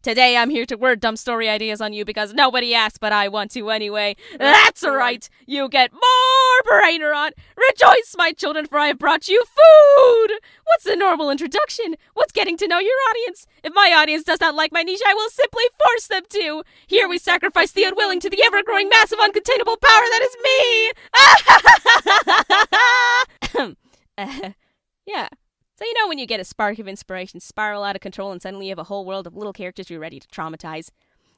Today I'm here to word dumb story ideas on you because nobody asked, but I want to anyway. That's right, you get more brain rot. Rejoice, my children, for I have brought you food. What's the normal introduction? What's getting to know your audience? If my audience does not like my niche, I will simply force them to. Here we sacrifice the unwilling to the ever-growing massive uncontainable power that is me. Yeah. So you know when you get a spark of inspiration, spiral out of control, and suddenly you have a whole world of little characters you're ready to traumatize?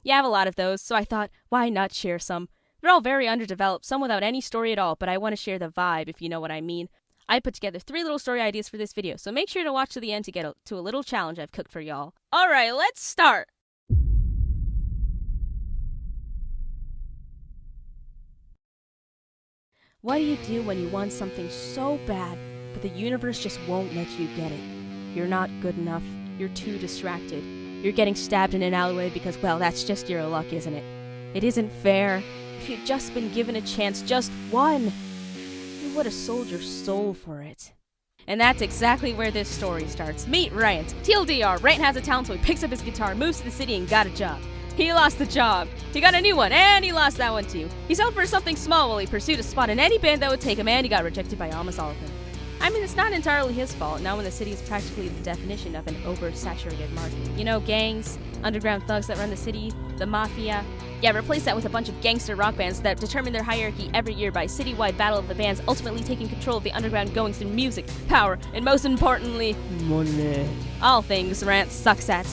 You have a lot of those, so I thought, why not share some? They're all very underdeveloped, some without any story at all, but I want to share the vibe, if you know what I mean. I put together 3 little story ideas for this video, so make sure to watch to the end to get to a little challenge I've cooked for y'all. Alright, let's start! What do you do when you want something so bad, but the universe just won't let you get it? You're not good enough. You're too distracted. You're getting stabbed in an alleyway because, well, that's just your luck, isn't it? It isn't fair. If you'd just been given a chance, just one, you would have sold your soul for it. And that's exactly where this story starts. Meet Rant. TLDR, Rant has a talent, so he picks up his guitar, moves to the city, and got a job. He lost the job. He got a new one, and he lost that one too. He settled for something small while he pursued a spot in any band that would take him, and he got rejected by almost all of them. I mean, it's not entirely his fault, now when the city is practically the definition of an oversaturated market. You know, gangs, underground thugs that run the city, the mafia. Yeah, replace that with a bunch of gangster rock bands that determine their hierarchy every year by a citywide battle of the bands, ultimately taking control of the underground goings through music, power, and most importantly, money. All things Rant sucks at.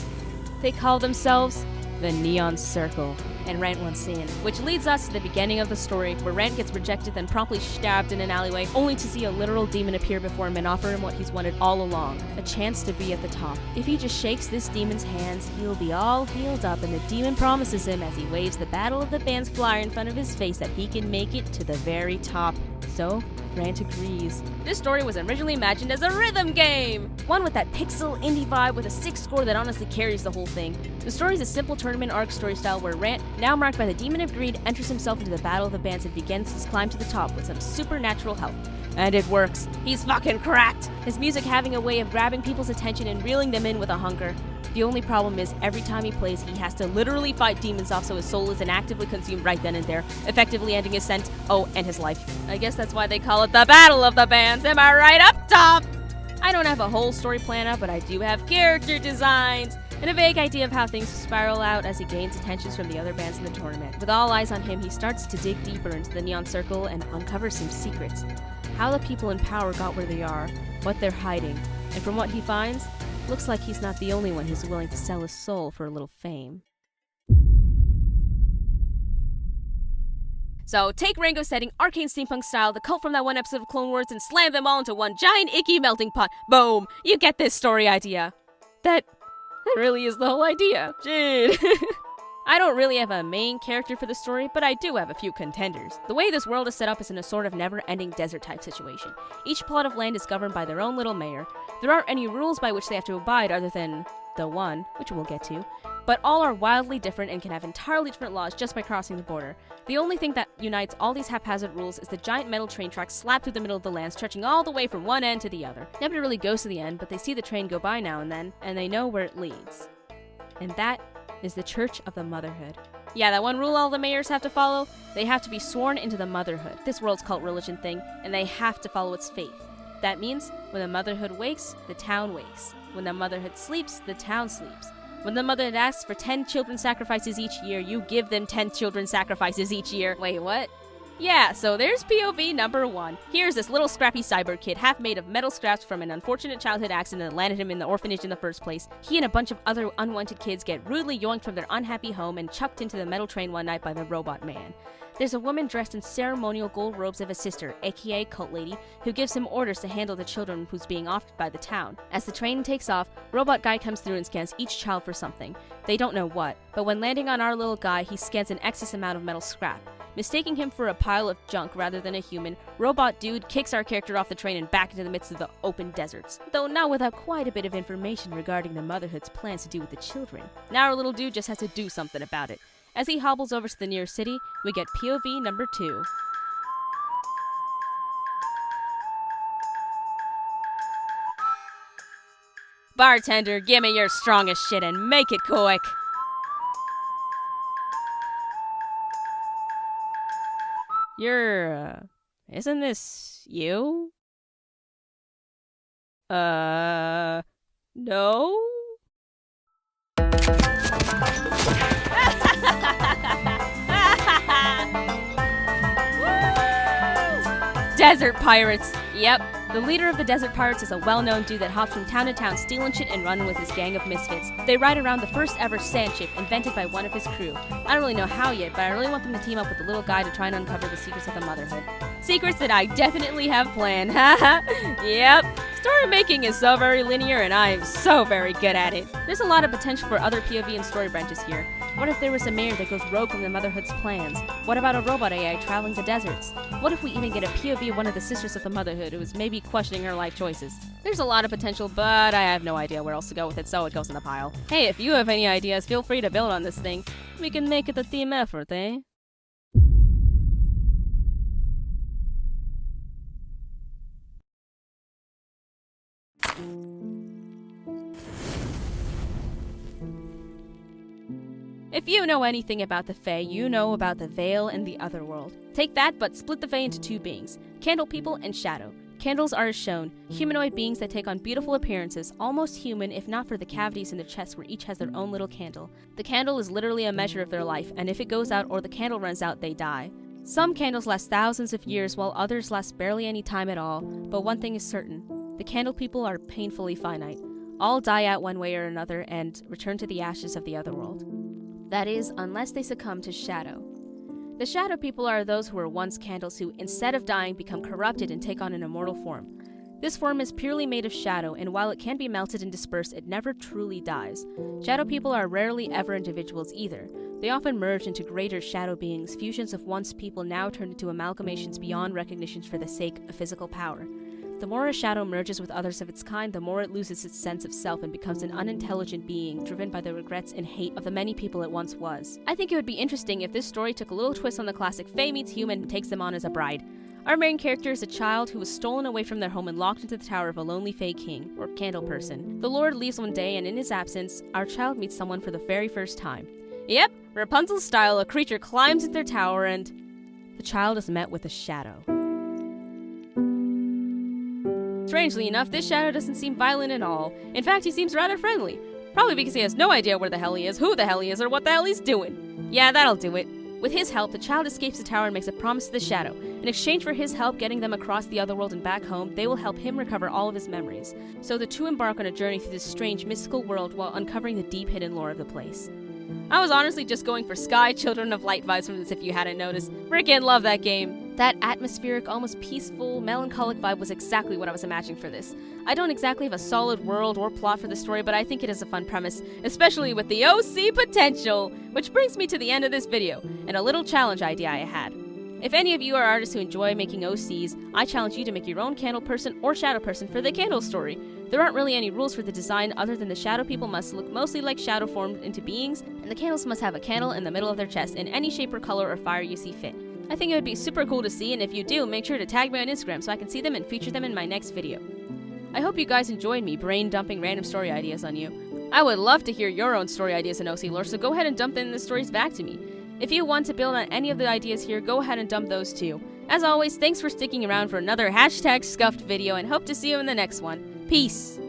They call themselves the Neon Circle, and Rant wants in. Which leads us to the beginning of the story, where Rant gets rejected, then promptly stabbed in an alleyway, only to see a literal demon appear before him and offer him what he's wanted all along, a chance to be at the top. If he just shakes this demon's hands, he'll be all healed up, and the demon promises him as he waves the Battle of the Bands flyer in front of his face that he can make it to the very top. So, Rant agrees. This story was originally imagined as a rhythm game! One with that pixel indie vibe with a 6 score that honestly carries the whole thing. The story is a simple tournament arc story style where Rant, now marked by the Demon of Greed, enters himself into the Battle of the Bands and begins his climb to the top with some supernatural help. And it works. He's fucking cracked! His music having a way of grabbing people's attention and reeling them in with a hunger. The only problem is, every time he plays, he has to literally fight demons off so his soul isn't actively consumed right then and there, effectively ending his scent, and his life. I guess that's why they call it the Battle of the Bands, am I right up top? I don't have a whole story plan up, but I do have character designs, and a vague idea of how things spiral out as he gains attentions from the other bands in the tournament. With all eyes on him, he starts to dig deeper into the Neon Circle and uncovers some secrets. How the people in power got where they are, what they're hiding, and from what he finds, looks like he's not the only one who's willing to sell his soul for a little fame. So, take Rango's setting, arcane steampunk style, the cult from that one episode of Clone Wars, and slam them all into one giant icky melting pot. Boom! You get this story idea. That really is the whole idea. Jade. I don't really have a main character for the story, but I do have a few contenders. The way this world is set up is in a sort of never-ending desert-type situation. Each plot of land is governed by their own little mayor. There aren't any rules by which they have to abide other than the one, which we'll get to, but all are wildly different and can have entirely different laws just by crossing the border. The only thing that unites all these haphazard rules is the giant metal train tracks slapped through the middle of the land, stretching all the way from one end to the other. Nobody really goes to the end, but they see the train go by now and then, and they know where it leads. And that is the Church of the Motherhood. Yeah, that one rule all the mayors have to follow? They have to be sworn into the motherhood, this world's cult religion thing, and they have to follow its faith. That means, when the motherhood wakes, the town wakes. When the motherhood sleeps, the town sleeps. When the motherhood asks for 10 children sacrifices each year, you give them 10 children sacrifices each year. Wait, what? Yeah, so there's POV number 1. Here's this little scrappy cyborg kid, half made of metal scraps from an unfortunate childhood accident that landed him in the orphanage in the first place. He and a bunch of other unwanted kids get rudely yoinked from their unhappy home and chucked into the metal train one night by the robot man. There's a woman dressed in ceremonial gold robes of a sister, aka Cult Lady, who gives him orders to handle the children who's being offed by the town. As the train takes off, Robot Guy comes through and scans each child for something. They don't know what, but when landing on our little guy, he scans an excess amount of metal scrap. Mistaking him for a pile of junk rather than a human, Robot Dude kicks our character off the train and back into the midst of the open deserts, though not without quite a bit of information regarding the motherhood's plans to do with the children. Now our little dude just has to do something about it. As he hobbles over to the nearest city, we get POV number 2. Bartender, give me your strongest shit and make it quick. Isn't this you? No? Desert pirates! Yep, the leader of the desert pirates is a well-known dude that hops from town to town stealing shit and running with his gang of misfits. They ride around the first ever sand ship invented by one of his crew. I don't really know how yet, but I really want them to team up with the little guy to try and uncover the secrets of the motherhood. Secrets that I definitely have planned, haha. Yep. Story making is so very linear and I am so very good at it. There's a lot of potential for other POV and story branches here. What if there was a mayor that goes rogue from the motherhood's plans? What about a robot AI traveling the deserts? What if we even get a POV of one of the sisters of the motherhood who is maybe questioning her life choices? There's a lot of potential, but I have no idea where else to go with it, so it goes in the pile. Hey, if you have any ideas, feel free to build on this thing. We can make it a team effort, eh? If you know anything about the Fae, you know about the Veil and the Otherworld. Take that, but split the Fae into two beings, Candle People and Shadow. Candles are as shown, humanoid beings that take on beautiful appearances, almost human if not for the cavities in their chests where each has their own little candle. The candle is literally a measure of their life, and if it goes out or the candle runs out, they die. Some candles last thousands of years, while others last barely any time at all, but one thing is certain, the Candle People are painfully finite. All die out one way or another and return to the ashes of the Otherworld. That is, unless they succumb to Shadow. The Shadow People are those who were once candles who, instead of dying, become corrupted and take on an immortal form. This form is purely made of shadow, and while it can be melted and dispersed, it never truly dies. Shadow People are rarely ever individuals either. They often merge into greater shadow beings, fusions of once people now turned into amalgamations beyond recognition for the sake of physical power. The more a shadow merges with others of its kind, the more it loses its sense of self and becomes an unintelligent being, driven by the regrets and hate of the many people it once was. I think it would be interesting if this story took a little twist on the classic Fae meets human and takes them on as a bride. Our main character is a child who was stolen away from their home and locked into the tower of a lonely Fae king, or candle person. The Lord leaves one day, and in his absence, our child meets someone for the very first time. Yep, Rapunzel style, a creature climbs into their tower and the child is met with a shadow. Strangely enough, this shadow doesn't seem violent at all. In fact, he seems rather friendly. Probably because he has no idea where the hell he is, who the hell he is, or what the hell he's doing. Yeah, that'll do it. With his help, the child escapes the tower and makes a promise to the shadow. In exchange for his help getting them across the otherworld and back home, they will help him recover all of his memories. So the two embark on a journey through this strange, mystical world while uncovering the deep hidden lore of the place. I was honestly just going for Sky Children of Light vibes from this if you hadn't noticed. Freaking love that game. That atmospheric, almost peaceful, melancholic vibe was exactly what I was imagining for this. I don't exactly have a solid world or plot for the story, but I think it is a fun premise, especially with the OC potential! Which brings me to the end of this video, and a little challenge idea I had. If any of you are artists who enjoy making OCs, I challenge you to make your own candle person or shadow person for the candle story. There aren't really any rules for the design other than the shadow people must look mostly like shadow formed into beings, and the candles must have a candle in the middle of their chest in any shape or color or fire you see fit. I think it would be super cool to see, and if you do, make sure to tag me on Instagram so I can see them and feature them in my next video. I hope you guys enjoyed me brain dumping random story ideas on you. I would love to hear your own story ideas in OC lore, so go ahead and dump in the stories back to me. If you want to build on any of the ideas here, go ahead and dump those too. As always, thanks for sticking around for another #scuffed video and hope to see you in the next one. Peace!